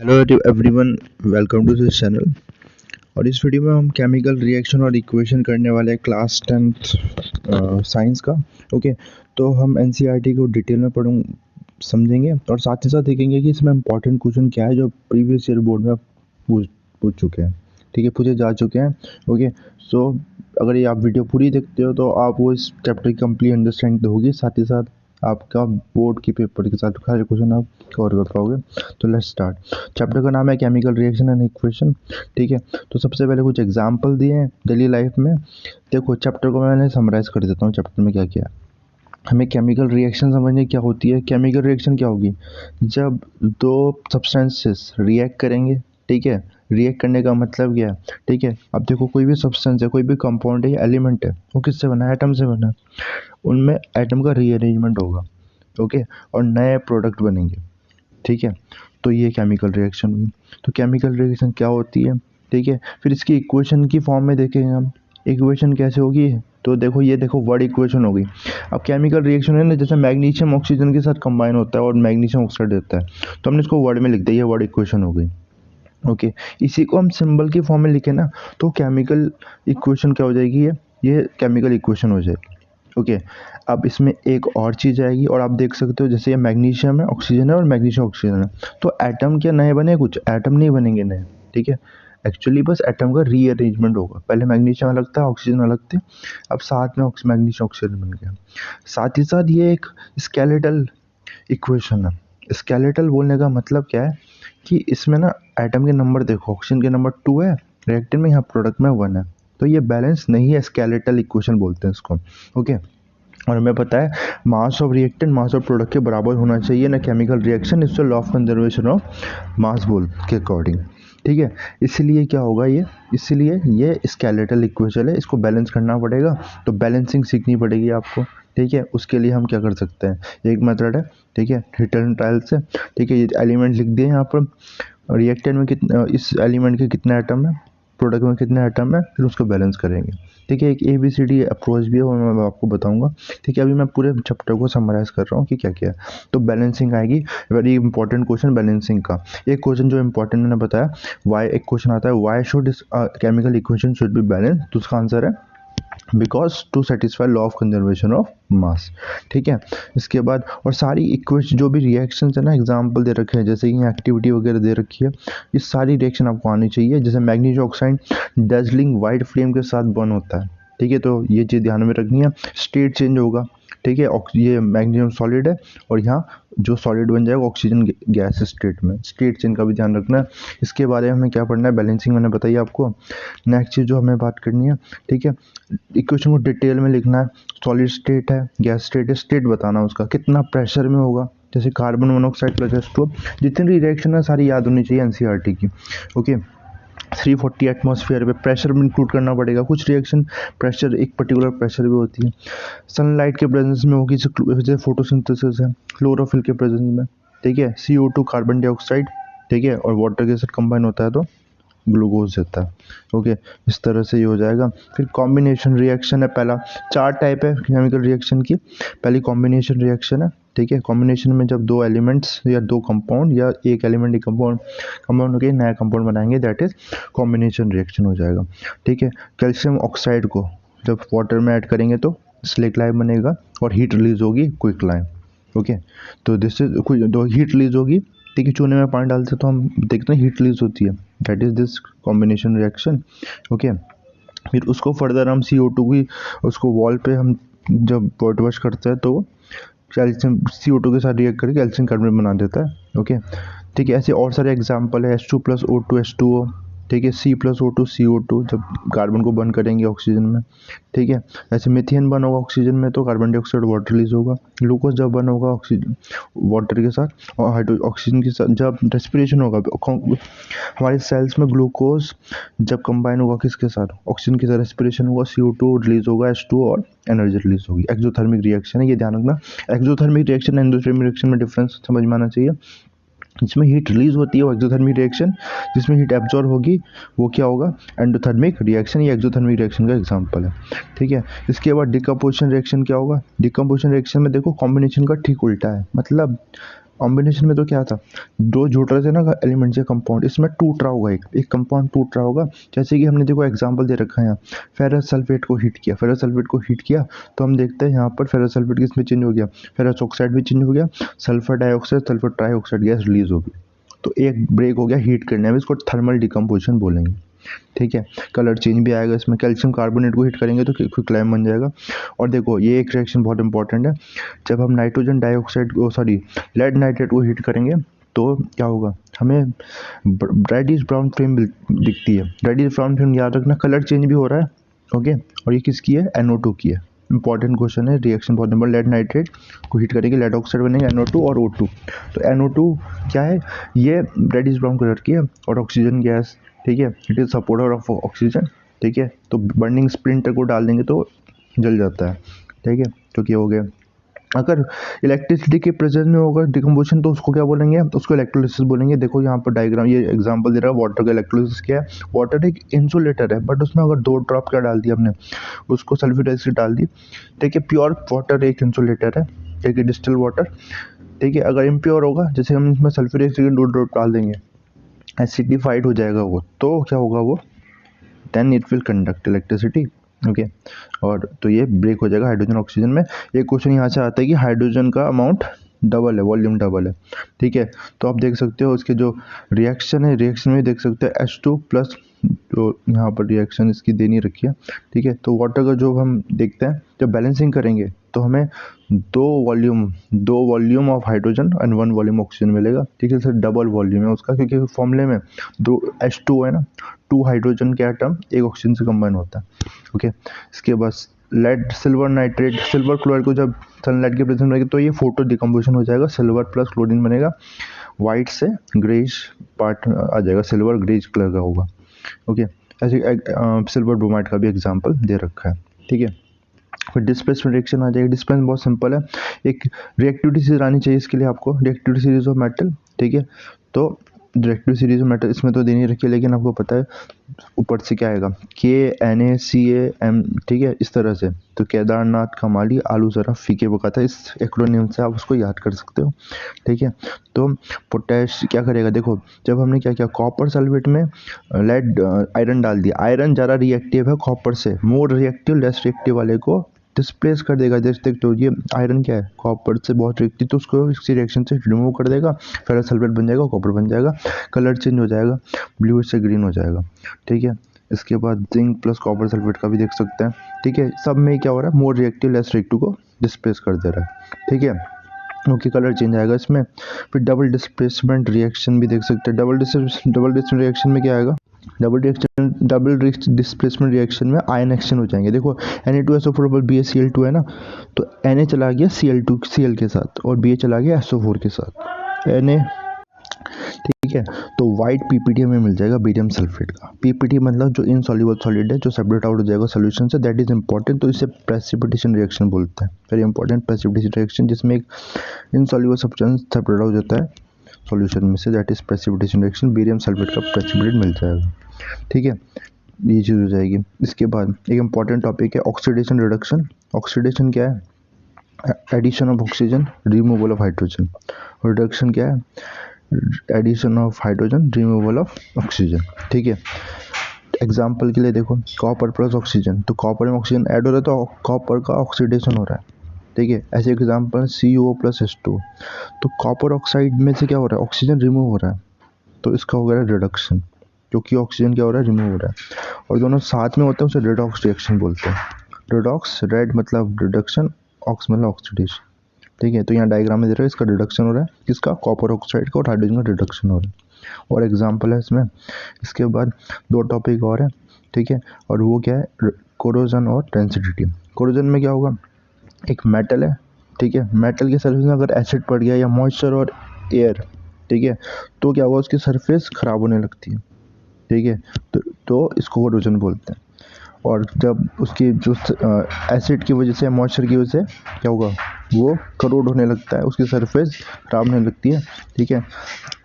Hello everyone, welcome to this channel. और इस video में हम केमिकल रिएक्शन और इक्वेशन करने वाले हैं क्लास 10th साइंस का। ओके, तो हम एनसीईआरटी को डिटेल में समझेंगे और साथ ही साथ देखेंगे कि इसमें इंपॉर्टेंट क्वेश्चन क्या है जो प्रीवियस ईयर बोर्ड में पूछ चुके हैं। ठीक है, पूछे जा चुके हैं। ओके, सो अगर ये आप वीडियो पूरी देखते हो तो आपको इस चैप्टर की कंप्लीट अंडरस्टैंडिंग होगी, साथ ही साथ आपका बोर्ड के पेपर के साथ सारे क्वेश्चन आप कवर कर पाओगे। तो लेट्स स्टार्ट। चैप्टर का नाम है केमिकल रिएक्शन एंड इक्वेशन। ठीक है, तो सबसे पहले कुछ एग्जांपल दिए हैं डेली लाइफ में। देखो, चैप्टर को मैंने समराइज कर देता हूँ। चैप्टर में क्या क्या है, हमें केमिकल रिएक्शन समझने क्या होती है। केमिकल रिएक्शन क्या होगी, जब दो सब्सटेंसेस रिएक्ट करेंगे। ठीक है, रिएक्ट करने का मतलब क्या है। ठीक है, अब देखो, कोई भी सब्सटेंस है, कोई भी कंपाउंड है या एलिमेंट है, वो किससे बना है, एटम से बना है। उनमें एटम का रीअरेंजमेंट होगा। ओके, और नए प्रोडक्ट बनेंगे। ठीक है, तो ये केमिकल रिएक्शन हुई। तो केमिकल रिएक्शन क्या होती है। ठीक है, फिर इसकी इक्वेशन की फॉर्म में देखेंगे हम। इक्वेशन कैसे होगी, तो देखो, ये देखो वर्ड इक्वेशन हो गई। अब केमिकल रिएक्शन है ना, जैसे मैग्नीशियम ऑक्सीजन के साथ कंबाइन होता है और मैग्नीशियम ऑक्साइड देता है, तो हमने इसको वर्ड में लिख दिया, ये वर्ड इक्वेशन हो गई। ओके, इसी को हम सिंबल की फॉर्म में लिखे ना, तो केमिकल इक्वेशन क्या हो जाएगी, ये केमिकल इक्वेशन हो जाएगी। ओके, अब इसमें एक और चीज़ आएगी, और आप देख सकते हो जैसे ये मैग्नीशियम है, ऑक्सीजन है, और मैग्नीशियम ऑक्सीजन है, तो एटम क्या नए बने, कुछ एटम नहीं बनेंगे नए। ठीक है, एक्चुअली बस एटम का रीअरेंजमेंट होगा। पहले मैग्नीशियम अलग था, ऑक्सीजन अलग थे, अब साथ में मैग्नीशियम ऑक्सीजन बन गया। साथ ही साथ ये एक स्केलेटल इक्वेशन है। स्केलेटल बोलने का मतलब क्या है कि इसमें ना एटम के नंबर देखो, ऑक्सीजन के नंबर 2 है, रिएक्टेंट में, यहाँ प्रोडक्ट में 1 है, तो ये बैलेंस नहीं है, स्केलेटल इक्वेशन बोलते हैं इसको। ओके, और हमें पता है mass of reactant mass of product के बराबर होना चाहिए ना केमिकल रिएक्शन, इससे लॉ ऑफ कंजर्वेशन ऑफ मास बोल के अकॉर्डिंग। ठीक है, इसलिए क्या होगा ये, इसलिए ये स्केलेटल इक्वेशन है, इसको बैलेंस करना पड़ेगा, तो बैलेंसिंग सीखनी पड़ेगी आपको। ठीक है, उसके लिए हम क्या कर सकते हैं, एक मेथड है। ठीक है, रिटर्न ट्रायल से। ठीक है, ये एलिमेंट लिख दिए यहाँ पर, रिएक्टेंट में कितना, इस एलिमेंट के कितने एटम है, प्रोडक्ट में कितने एटम है, फिर उसको बैलेंस करेंगे। ठीक है, एक ABCD अप्रोच भी है, वो मैं आपको बताऊंगा। ठीक है, अभी मैं पूरे चैप्टर को समराइज कर रहा हूँ कि क्या क्या है। तो बैलेंसिंग आएगी, वेरी इंपॉर्टेंट क्वेश्चन बैलेंसिंग का। एक क्वेश्चन जो इंपॉर्टेंट मैंने बताया, वाई, एक क्वेश्चन आता है, why should chemical equation should be balance, तो उसका आंसर है because to satisfy law of conservation of mass. ठीक है, इसके बाद और सारी इक्वेशन जो भी रिएक्शंस है ना, एग्जांपल दे रखे हैं, जैसे कि एक्टिविटी वगैरह दे रखी है, ये सारी रिएक्शन आपको आनी चाहिए। जैसे magnesium oxide dazzling white flame के साथ बर्न होता है। ठीक है, तो ये चीज़ ध्यान में रखनी है, स्टेट चेंज होगा। ठीक है, ये मैग्नीशियम सॉलिड है, और यहाँ जो सॉलिड बन जाएगा ऑक्सीजन गैस स्टेट में, स्टेट चेंज का भी ध्यान रखना है। इसके बारे में हमें क्या पढ़ना है, बैलेंसिंग मैंने बताई आपको। नेक्स्ट चीज़ जो हमें बात करनी है, ठीक है, इक्वेशन को डिटेल में लिखना है। सॉलिड स्टेट है, गैस स्टेट है, स्टेट बताना उसका कितना प्रेशर में होगा, जैसे कार्बन मोनोऑक्साइड प्लस H2O, जितनी रिएक्शन है सारी याद होनी चाहिए एनसीईआरटी की। ओके, 340 एटमॉस्फेयर पे प्रेशर भी इंक्लूड करना पड़ेगा। कुछ रिएक्शन प्रेशर, एक पर्टिकुलर प्रेशर भी होती है। सनलाइट के प्रेजेंस में होगी, जैसे फोटोसिंथेसिस है, क्लोरोफिल के प्रेजेंस में। ठीक है, CO2 कार्बन डाइऑक्साइड, ठीक है, और वाटर के साथ कंबाइन होता है तो ग्लूकोज देता है। ओके, इस तरह से ये हो जाएगा। फिर कॉम्बिनेशन रिएक्शन है, पहला 4 टाइप है केमिकल रिएक्शन की। पहली कॉम्बिनेशन रिएक्शन है। ठीक है, कॉम्बिनेशन में जब दो एलिमेंट्स या दो कंपाउंड या एक एलिमेंट एक कंपाउंड होकर नया कंपाउंड बनाएंगे, दैट इज कॉम्बिनेशन रिएक्शन हो जाएगा। ठीक है, कैल्शियम ऑक्साइड को जब वाटर में ऐड करेंगे तो स्लेक लाइम बनेगा, और हीट रिलीज होगी, क्विक लाइम। ओके, तो दिस इज दो हीट रिलीज होगी। ठीक है, चूने में पानी डालते तो हम देखते हैं हीट रिलीज होती है, that is this combination reaction. Okay, फिर उसको फर्दर हम CO2 की, उसको वॉल पे हम जब बॉडी वॉश करते हैं तो कैल्शियम CO2 के साथ रिएक्ट करके कैल्शियम कार्बोनेट बना देता है। ओके, ठीक है, ऐसे और सारे एग्जांपल है, H2 + O2 H2O। ठीक है, C + O2 CO2, जब कार्बन को बर्न करेंगे ऑक्सीजन में। ठीक है, ऐसे मिथेन बर्न होगा ऑक्सीजन में तो कार्बन डाइऑक्साइड वाटर रिलीज होगा। ग्लूकोज जब बर्न होगा ऑक्सीजन वाटर के साथ और ऑक्सीजन के साथ, जब रेस्पिरेशन होगा हमारे सेल्स में, ग्लूकोज जब कंबाइन होगा किसके साथ, ऑक्सीजन के साथ, रेस्पिरेशन होगा, CO2 रिलीज होगा, H2O, और एनर्जी रिलीज होगी। एक्सोथर्मिक रिएक्शन है, ये ध्यान रखना। एक्सोथर्मिक रिएक्शन एंडोथर्मिक रिएक्शन में डिफरेंस समझ में आना चाहिए। जिसमें हीट रिलीज होती है वो एक्सोथर्मिक रिएक्शन, जिसमें हीट एब्जॉर्ब होगी वो क्या होगा, एंडोथर्मिक रिएक्शन। ये एक्सोथर्मिक रिएक्शन का एग्जांपल है। ठीक है, इसके बाद डिकम्पोजिशन रिएक्शन क्या होगा। डिकम्पोजिशन रिएक्शन में देखो कॉम्बिनेशन का ठीक उल्टा है, मतलब कॉम्बिनेशन में तो क्या था, दो जुड़ रहे थे ना एलिमेंट्स या कंपाउंड, इसमें टूट रहा होगा, एक कंपाउंड टूट रहा होगा। जैसे कि हमने देखो एग्जांपल दे रखा है यहाँ, फेरस सल्फेट को हीट किया, फेरस सल्फेट को हीट किया तो हम देखते हैं यहाँ पर फेरस सल्फेट किसमें चेंज हो गया, फेरस ऑक्साइड भी चेंज हो गया, sulphur dioxide sulphur trioxide gas release हो गई। तो एक ब्रेक हो गया हीट करने में, इसको थर्मल डिकम्पोजिशन बोलेंगे। ठीक है, कलर चेंज भी आएगा इसमें, कैल्शियम कार्बोनेट को हीट करेंगे तो क्विकलाइम बन जाएगा। और देखो ये एक रिएक्शन बहुत इंपॉर्टेंट है, जब हम नाइट्रोजन डाइऑक्साइड को लेड नाइट्रेट को हीट करेंगे तो क्या होगा, हमें रेडिश ब्राउन फिल्म दिखती है। रेडिश ब्राउन फिल्म याद रखना, कलर चेंज भी हो रहा है। ओके, और ये किसकी है, NO2 की है। इंपॉर्टेंट क्वेश्चन है, रिएक्शन बहुत इंपॉर्टेंट। लेड नाइट्रेट को हीट करेंगे, लेड ऑक्साइड बनेगा, NO2 और O2। तो NO2 क्या है, ये रेडिश ब्राउन कलर की है और ऑक्सीजन गैस, ठीक है, it is supporter of oxygen. ठीक है, तो बर्निंग स्प्लिंटर को डाल देंगे तो जल जाता है। ठीक है, तो क्या हो गया, अगर इलेक्ट्रिसिटी के प्रेजेंस में होगा डिकम्पोजिशन तो उसको क्या बोलेंगे, उसको इलेक्ट्रोलिसिस बोलेंगे। देखो यहाँ पर डायग्राम, ये एग्जांपल दे रहा है वाटर का। इलेक्ट्रोलिसिस क्या है, वाटर एक इंसुलेटर है, बट उसमें अगर 2 ड्रॉप क्या डाल दिया हमने, उसको सल्फ्यूरिक एसिड डाल दी। ठीक है, प्योर वाटर एक इंसुलेटर है, एक डिस्टिल वाटर। ठीक है, अगर इम्प्योर होगा, जैसे हम इसमें सल्फ्यूरिक एसिड 2 ड्रॉप डाल देंगे, एसिडिफाइड हो जाएगा वो, तो क्या होगा वो, then it will conduct electricity. Okay, और तो ये ब्रेक हो जाएगा हाइड्रोजन ऑक्सीजन में। एक क्वेश्चन यहाँ से आता है कि हाइड्रोजन का अमाउंट डबल है, वॉल्यूम डबल है। ठीक है, तो आप देख सकते हो उसके जो रिएक्शन है, रिएक्शन में देख सकते हैं H2 प्लस, जो यहाँ पर रिएक्शन इसकी देनी रखी है। ठीक है, तो वाटर का जो हम देखते हैं, जब बैलेंसिंग करेंगे तो हमें दो volume of hydrogen and 1 volume oxygen मिलेगा। ठीक है, सर डबल वॉल्यूम है उसका, क्योंकि फॉर्मूले में 2 H2 है ना, 2 हाइड्रोजन के एटम एक ऑक्सीजन से कंबाइन होता है। ओके, इसके बाद lead silver nitrate, silver chloride को जब सनलाइट के प्रेजेंस में रखेंगे तो ये फोटो डिकम्पोजिशन हो जाएगा, सिल्वर प्लस क्लोरीन बनेगा, वाइट से ग्रेइश पार्ट आ जाएगा, सिल्वर ग्रेइश कलर का होगा। ओके, ऐसे सिल्वर ब्रोमाइड का भी एग्जांपल दे रखा है। ठीक है, फिर डिस्प्लेसमेंट रिएक्शन आ जाएगी। डिस्प्लेसमेंट बहुत सिंपल है, एक रिएक्टिविटी सीरीज आनी चाहिए इसके लिए आपको, रिएक्टिविटी सीरीज ऑफ मेटल। ठीक है, तो रिएक्टिव सीरीज ऑफ मेटल इसमें तो देनी रखी है, लेकिन आपको पता है ऊपर से क्या आएगा, KNaCl। ठीक है, इस तरह से, तो केदारनाथ कमाली आलू जरा फीके पकाता है, इस एक्रोनियम से आप उसको याद कर सकते हो। ठीक है, तो पोटैश क्या करेगा, देखो जब हमने क्या किया, कॉपर सल्फेट में लेड आयरन डाल दिया, आयरन ज़्यादा रिएक्टिव है कॉपर से, मोर रिएक्टिव लेस रिएक्टिव वाले को डिस्प्लेस कर देगा। जैसे देखते हो ये आयरन क्या है, कॉपर से बहुत रिएक्टिव, तो उसको इसी रिएक्शन से रिमूव कर देगा, फेरस सल्फेट बन जाएगा, कॉपर बन जाएगा, कलर चेंज हो जाएगा, ब्लू से ग्रीन हो जाएगा। ठीक है, इसके बाद जिंक प्लस कॉपर सल्फेट का भी देख सकते हैं। ठीक है, सब में क्या हो रहा है, मोर रिएक्टिव लेस रिएक्टिव को डिस्प्लेस कर दे रहा है। ठीक है, क्योंकि कलर चेंज आएगा इसमें। फिर डबल डिस्प्लेसमेंट रिएक्शन भी देख सकते हैं। डबल डिस्प्लेसमेंट रिएक्शन में क्या आएगा, डबल डिस्प्लेसमेंट रिएक्शन में आयन एक्सचेंज हो जाएंगे। देखो Na2SO4 BaCl2 है ना, तो Na चला गया Cl के साथ और Ba चला गया SO4 के साथ, Na। ठीक है, तो वाइट PPT हमें मिल जाएगा बेरियम सल्फेट का। PPT मतलब जो इनसॉल्युबल सॉलिड है, जो सेपरेट आउट हो जाएगा सॉल्यूशन से, दैट इज इंपॉर्टेंट। तो इसे प्रेसिपिटेशन रिएक्शन बोलते हैं, वेरी इंपॉर्टेंट प्रेसिपिटेशन रिएक्शन, जिसमें एक इनसॉल्युबल सब्सटेंस सेपरेट आउट हो जाता है सॉल्यूशन में से, that is precipitation reaction. Barium sulphate का प्रेसिपिटेट मिल जाएगा। ठीक है, ये चीज़ हो जाएगी। इसके बाद एक इंपॉर्टेंट टॉपिक है ऑक्सीडेशन रिडक्शन। ऑक्सीडेशन क्या है, addition of oxygen removal of hydrogen. Reduction क्या है, addition of hydrogen removal of oxygen. ठीक है, एग्जाम्पल के लिए देखो कॉपर प्लस ऑक्सीजन, तो कॉपर में ऑक्सीजन ऐड हो रहा है तो कॉपर का ऑक्सीडेशन हो रहा है। ठीक है, ऐसे एग्जाम्पल CO प्लस H2, तो कॉपर ऑक्साइड में से क्या हो रहा है, ऑक्सीजन रिमूव हो रहा है, तो इसका हो गया रिडक्शन, क्योंकि ऑक्सीजन क्या हो रहा है, रिमूव हो रहा है, और दोनों साथ में होते हैं, उसे रेडॉक्स रिएक्शन बोलते हैं। रेडॉक्स, रेड मतलब रिडक्शन, ऑक्स मतलब ऑक्सीडेशन। ठीक है, तो यहाँ डायग्राम में दे रहा है, इसका रिडक्शन हो रहा है, किसका, कॉपर ऑक्साइड का, और हाइड्रोजन का रिडक्शन हो रहा है, और एग्जाम्पल है इसमें। इसके बाद 2 टॉपिक और है। ठीक है, और वो क्या है, कोरोजन और डेंसिटी। कोरोजन में क्या होगा, एक मेटल है, ठीक है, मेटल के सरफेस में अगर एसिड पड़ गया या मॉइस्चर और एयर, ठीक है, तो क्या होगा, उसकी सरफेस ख़राब होने लगती है। ठीक है, तो इसको कोरोजन बोलते हैं। और जब उसकी जो एसिड की वजह से, मॉइस्चर की वजह से क्या होगा, वो करोड होने लगता है, उसकी सरफेस खराब होने लगती है। ठीक है,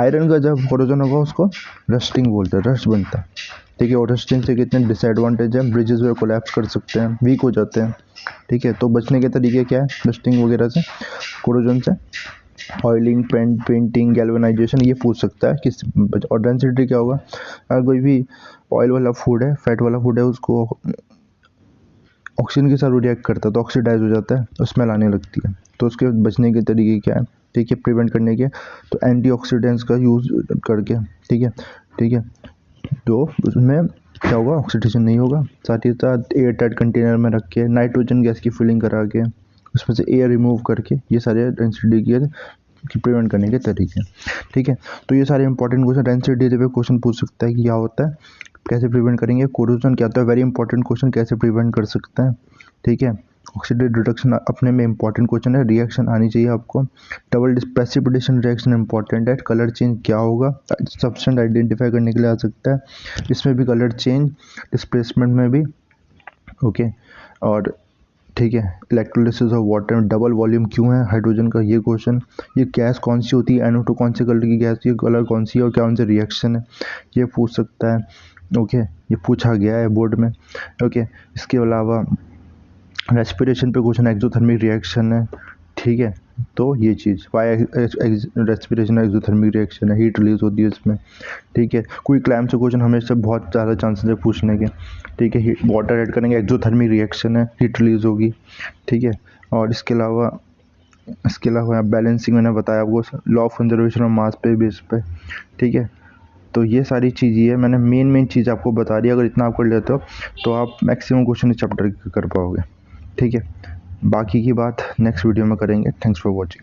आयरन का जब कोरोजन होगा उसको रस्टिंग बोलते हैं, रस्ट बनता है। ठीक है, और रस्टिंग से कितने डिसएडवांटेज है, ब्रिजेस वगैरह कोलैप्स कर सकते हैं, वीक हो जाते हैं। ठीक है, तो बचने के तरीके क्या है रस्टिंग वगैरह से, कोरोजन से, ऑयलिंग, पेंटिंग, गैल्वेनाइजेशन, ये पूछ सकता है किस। और डेंसिटी क्या होगा, अगर कोई भी ऑयल वाला फूड है, फैट वाला फूड है, उसको ऑक्सीजन के साथ रिएक्ट करता है तो ऑक्सीडाइज हो जाता है, स्मेल आने लगती है। तो उसके बचने के तरीके क्या है, ठीक है, प्रिवेंट करने के, तो एंटीऑक्सीडेंट्स का यूज़ करके, ठीक है, तो उसमें क्या होगा, ऑक्सीडेशन नहीं होगा। साथ ही साथ एयर टाइट कंटेनर में रख के, नाइट्रोजन गैस की फिलिंग करा के, उसमें से एयर रिमूव करके, ये सारे डेंसिटी की प्रिवेंट करने के तरीके, ठीक है। तो ये सारे इंपॉर्टेंट क्वेश्चन डेंसिटी पे क्वेश्चन पूछ सकता है कि क्या होता है, कैसे प्रिवेंट करेंगे। कोरोजन क्या होता है, वेरी इंपॉर्टेंट क्वेश्चन, कैसे प्रिवेंट कर सकते हैं, ठीक है। ऑक्सीडेटिव रिडक्शन अपने में इंपॉर्टेंट क्वेश्चन है, रिएक्शन आनी चाहिए आपको। डबल प्रेसिपिटेशन रिएक्शन इंपॉर्टेंट है, कलर चेंज क्या होगा, सब्सटेंस आइडेंटिफाई करने के लिए आ सकता है, इसमें भी कलर चेंज, डिस्प्लेसमेंट में भी, ओके। और ठीक है, इलेक्ट्रोलिसिस ऑफ वाटर में डबल वॉल्यूम क्यों है हाइड्रोजन का, ये क्वेश्चन। ये गैस कौन सी होती है, NO2 कौन से कलर की गैस, ये कलर कौन सी है और क्या उनसे रिएक्शन है, ये पूछ सकता है, ओके। ये पूछा गया है बोर्ड में, ओके। इसके अलावा रेस्पिरेशन पे क्वेश्चन, एक्सोथर्मिक रिएक्शन है, ठीक है। तो ये चीज़ वाई रेस्पिरेशन एक्सोथर्मिक रिएक्शन है, हीट रिलीज होती है इसमें, ठीक है। कोई क्लाइम से क्वेश्चन हमेशा बहुत ज़्यादा चांसेस है पूछने के, ठीक है। वाटर ऐड करेंगे, एक्सोथर्मिक रिएक्शन है, हीट रिलीज होगी, ठीक है। और इसके अलावा बैलेंसिंग मैंने बताया आपको, लॉ ऑफ कंजर्वेशन ऑफ मास पे बेस पे, ठीक है। तो ये सारी चीज़ ये मैंने मेन चीज़ आपको बता दी। अगर इतना आप कर लेते हो तो आप मैक्सिमम क्वेश्चन इस चैप्टर कर पाओगे, ठीक है। बाकी की बात नेक्स्ट वीडियो में करेंगे। Thanks for watching.